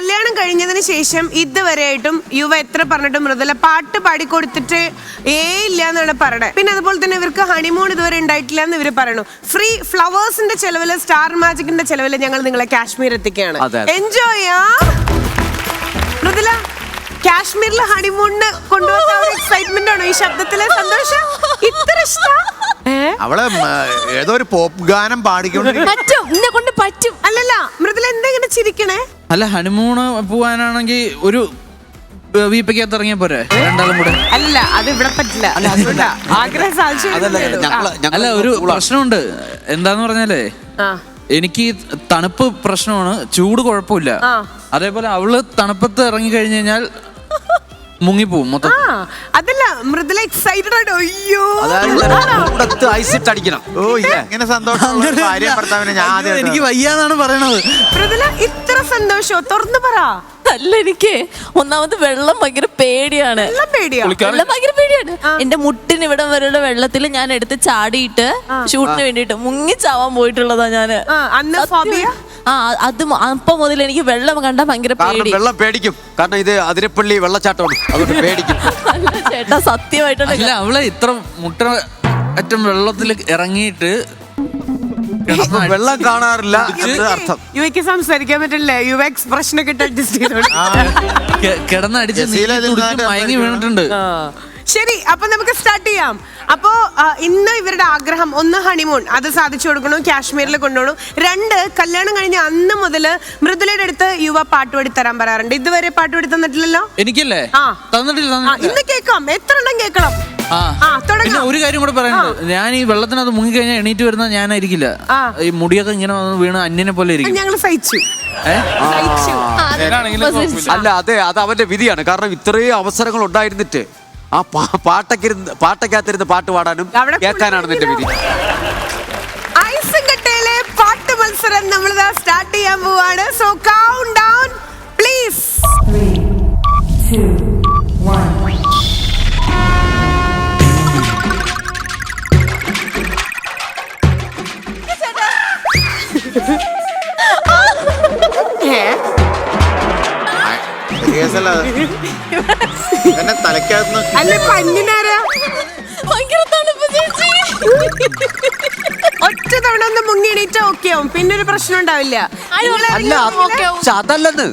കല്യാണം കഴിഞ്ഞതിന് ശേഷം ഇതുവരെയായിട്ടും യുവ എത്ര പറഞ്ഞിട്ടും മൃദുല പാട്ട് പാടിക്കൊടുത്തിട്ട് ഇല്ല എന്നാണ് പറയണത്. പിന്നെ അതുപോലെ തന്നെ ഇവർക്ക് ഹണിമൂൺ ഇതുവരെ ഉണ്ടായിട്ടില്ല എന്ന് ഇവര് പറയണു. ഫ്രീ ഫ്ലവേഴ്സിന്റെ ചെലവില് സ്റ്റാർ മാജിക്കിന്റെ ചെലവില് ഞങ്ങൾ നിങ്ങളെ കാശ്മീർ എത്തിക്കുകയാണ്. എൻജോയ് ചെയ്യാം. മൃദുല, കാശ്മീരിലെ ഹണിമൂണിന് കൊണ്ടുപോകുന്ന എക്സൈറ്റ്മെന്റ് ആണോ ഈ ശബ്ദത്തിലെ സന്തോഷം? ഇത്ര ഇഷ്ടം? അവള് ഏതോ ഒരു പോപ്പ് ഗാനം പാടിക്കൊണ്ട് പറ്റും. അല്ലല്ല മൃദുല എന്തെങ്ങനെ ചിരിക്കണേ? അല്ല, ഹണിമൂണ് പോവാനാണെങ്കിൽ ഒരു വീപ്പയ്ക്കകത്ത് ഇറങ്ങിയ പോരെ രണ്ടാളും കൂടെ? അല്ല, അത് ഇവിടെ പറ്റില്ല. ആഗ്രഹം സാധിച്ചു. അല്ല, ഒരു പ്രശ്നമുണ്ട്. എന്താന്ന് പറഞ്ഞാലേ, എനിക്ക് തണുപ്പ് പ്രശ്നമാണ്, ചൂട് കുഴപ്പമില്ല. അതേപോലെ അവള് തണുപ്പത്ത് ഇറങ്ങി കഴിഞ്ഞു കഴിഞ്ഞാൽ മുങ്ങിപ്പോവും മൊത്തം. അതല്ല, മൃദുല എക്സൈറ്റഡ് ആയിട്ട് അയ്യോ അടിക്കണം. ഓ, ഇങ്ങനെ സന്തോഷം എനിക്ക് വയ്യാന്നാണ് പറയണത്. മൃദുല ഇത്ര സന്തോഷോ? തുറന്നു പറ. അല്ല, എനിക്ക് ഒന്നാമത് വെള്ളം ഭയങ്കര പേടിയാണ്. വെള്ളം ഭയങ്കര പേടിയാണ്. എന്റെ മുട്ടിന് ഇവിടം വരെയുള്ള വെള്ളത്തിൽ ഞാൻ എടുത്ത് ചാടിയിട്ട് ഷൂട്ടിന് വേണ്ടിട്ട് മുങ്ങി ചാവാൻ പോയിട്ടുള്ളതാ ഞാന്. അത് അപ്പൊ മുതൽ എനിക്ക് വെള്ളം കണ്ടാ ഭയങ്കര പേടി. വെള്ളം പേടിക്കും, കാരണം ഇത് അതിരപ്പള്ളി വെള്ളച്ചാട്ടമാണ്, അതുകൊണ്ട് പേടിക്കും. ചേട്ടാ, സത്യമായിട്ടുണ്ട്. അല്ല, അവളെ ഇത്ര മുട്ട അറ്റം വെള്ളത്തിൽ ഇറങ്ങിയിട്ട് വെള്ളം കാണാറില്ല അർത്ഥം. യുവയ്ക്ക് സംസാരിക്കാൻ പറ്റില്ല. യുവ എക്സ്പ്രഷൻ ഒക്കെ അഡ്ജസ്റ്റ് കിടന്നടിച്ച് മയങ്ങി വീണിട്ടുണ്ട്. ശരി, അപ്പൊ നമുക്ക് സ്റ്റാർട്ട് ചെയ്യാം. അപ്പോ ഇന്ന് ഇവരുടെ ആഗ്രഹം, ഒന്ന് ഹണിമൂൺ, അത് സാധിച്ചു കൊടുക്കണു, കാശ്മീരിൽ കൊണ്ടുപോകണം. 2, കല്യാണം കഴിഞ്ഞ അന്ന് മുതല് മൃദുലയുടെ അടുത്ത് യുവ പാട്ടുപാടി തരാൻ പറയാറുണ്ട്. ഇതുവരെ പാട്ടുപാടി തന്നിട്ടില്ലല്ലോ? എനിക്കല്ലേ? തന്നിട്ടില്ല. ഇന്ന് കേൾക്കാം, എത്ര എണ്ണം കേൾക്കണം. പിന്നെ ഒരു കാര്യം കൂടെ പറയുന്നത്, ഞാൻ ഈ വെള്ളത്തിനകത്ത് മുങ്ങിക്കഴിഞ്ഞാൽ എണീറ്റ് വരുന്ന ഞാനായിരിക്കില്ല. ഈ മുടിയൊക്കെ ഇങ്ങനെ വന്ന് വീണ് അന്യനെ പോലെ ഇരിക്കും. ഞങ്ങൾ സഹിച്ചു. അല്ല, അതെ, അത് അവന്റെ വിധിയാണ്. കാരണം ഇത്രയും അവസരങ്ങൾ ഉണ്ടായിരുന്നിട്ട് ആ പാട്ടക്കകത്തിരുന്ന് പാട്ട് പാടാനും കേൾക്കാനാണ് നിന്റെ വിധി. ഐസങ്കട്ടയിലെ പാട്ട് മത്സരം നമ്മൾ സ്റ്റാർട്ട് ചെയ്യാൻ പോവാണ്. So count down please. 3, 2, 1. അല്ല, പഞ്ഞിനാരാ? ഒറ്റ തവണ ഒന്ന് മുങ്ങി എണീറ്റാ ഓക്കെ ആവും, പിന്നെ ഒരു പ്രശ്നം ഉണ്ടാവില്ല. അല്ല, അതല്ലെന്ന്,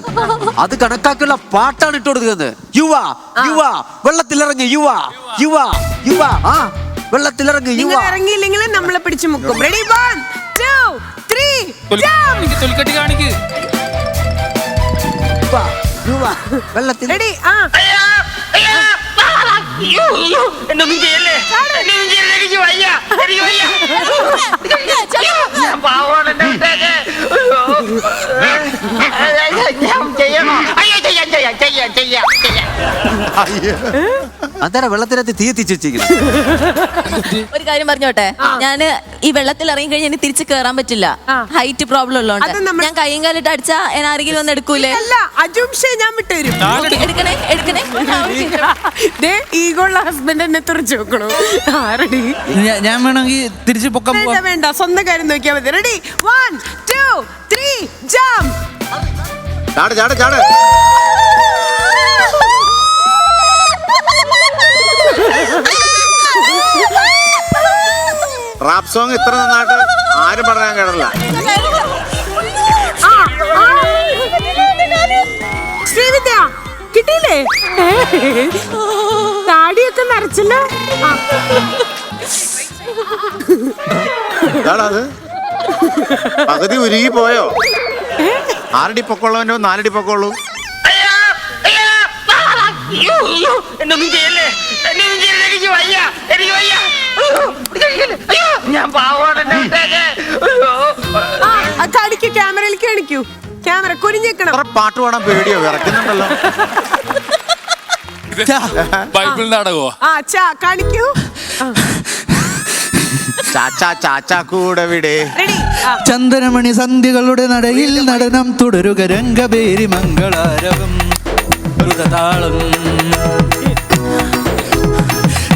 അത് കണക്കാക്കുള്ള പാട്ടാണ് ഇട്ട് കൊടുക്കുന്നത്. യുവ യുവ വെള്ളത്തിലിറങ്ങി, യുവ യുവ യുവ വെള്ളത്തിലിറങ്ങി. യുവ ഇറങ്ങിയില്ലെങ്കിൽ നമ്മളെ പിടിച്ചു മുക്കും. റെഡി, 1, 2, 3. വെള്ളത്തിൽ റെഡി. എന്നൊന്നും ചെയ്യല്ലേ, എനിക്ക് വയ്യ, എനിക്ക് വയ്യ. ഞാൻ പാവമാണ്, ഞാൻ ചെയ്യണോ? അയ്യോ, ചെയ്യാം. അതെ, വെള്ളത്തിനകത്ത് തീ എത്തിച്ചിരിക്കുന്നു. ഒരു കാര്യം പറഞ്ഞോട്ടെ, ഞാന് ഈ വെള്ളത്തിൽ ഇറങ്ങി കഴിഞ്ഞാൽ എനിക്ക് തിരിച്ച് കേറാൻ പറ്റില്ല. ഹൈറ്റ് പ്രോബ്ലം ഉള്ളതുകൊണ്ട് ഞാൻ കൈയും കാലിട്ട് അടിച്ചാ ആരെങ്കിലും ഒന്ന് എടുക്കൂലേ? ഞാൻ വിട്ടുതരും. എടുക്കണേ. ഈഗോള്ള ഹസ്ബൻഡ് എന്നെ തുറച്ചു വെക്കണോ? ഞാൻ വേണമെങ്കിൽ തിരിച്ച് പൊക്കം. വേണ്ട, സ്വന്തം കാര്യം നോക്കിയാൽ മതി. Ready, 1, 2, 3, jump. ചാട്. റാപ്പ് സോങ് ഇത്ര നന്നായിട്ട് ആരും പറയാൻ കേട്ടില്ല. ശ്രീവിദ്യ കിട്ടിയില്ലേ? താടിയൊക്കെ നിറച്ചല്ലോ. അത് പകുതി ഉരുകി പോയോ? 6 അടി പൊക്കമുള്ളവനോ 4 അടി പൊക്കമുള്ളൂ. എന്നൊന്നും ചെയ്യല്ലേ, എനിക്ക് വയ്യ, എനിക്ക് വയ്യ. ഞാൻ പാവമാണ്. കാണിക്കൂ, ക്യാമറയിലേക്ക് കാണിക്കൂ. ക്യാമറ കുനിഞ്ഞേക്കണം. പാട്ട് പാടാൻ പേടിയോ? വിറക്കുന്നുണ്ടല്ലോ. ബൈബിൾ നാടകോ? കാണിക്കൂ. ചാച്ചാ കൂടെ വിടെ. ചന്ദനമണി സന്ധ്യകളുടെ നടയിൽ നടനം തുടരുക, രംഗപേരി മംഗളാരവം ദ്രുതതാളം.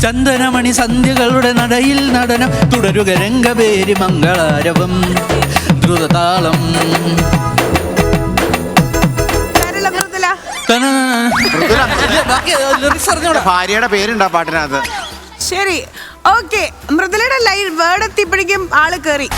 ചന്ദനമണി സന്ധ്യകളുടെ നടയിൽ നടനം തുടരുക, രംഗപേരി മംഗളാരവം ദ്രുതതാളം. മൃദുല, ബാക്കി lyrics അറിഞ്ഞൂടാ. ഭാര്യയുടെ പേരുണ്ടാ പാട്ടിനകത്ത്. ശരി, ഓക്കെ. മൃദുലയുടെ ലൈൻ വേർഡ് എത്തിയപ്പോഴേക്കും ആള് കേറി.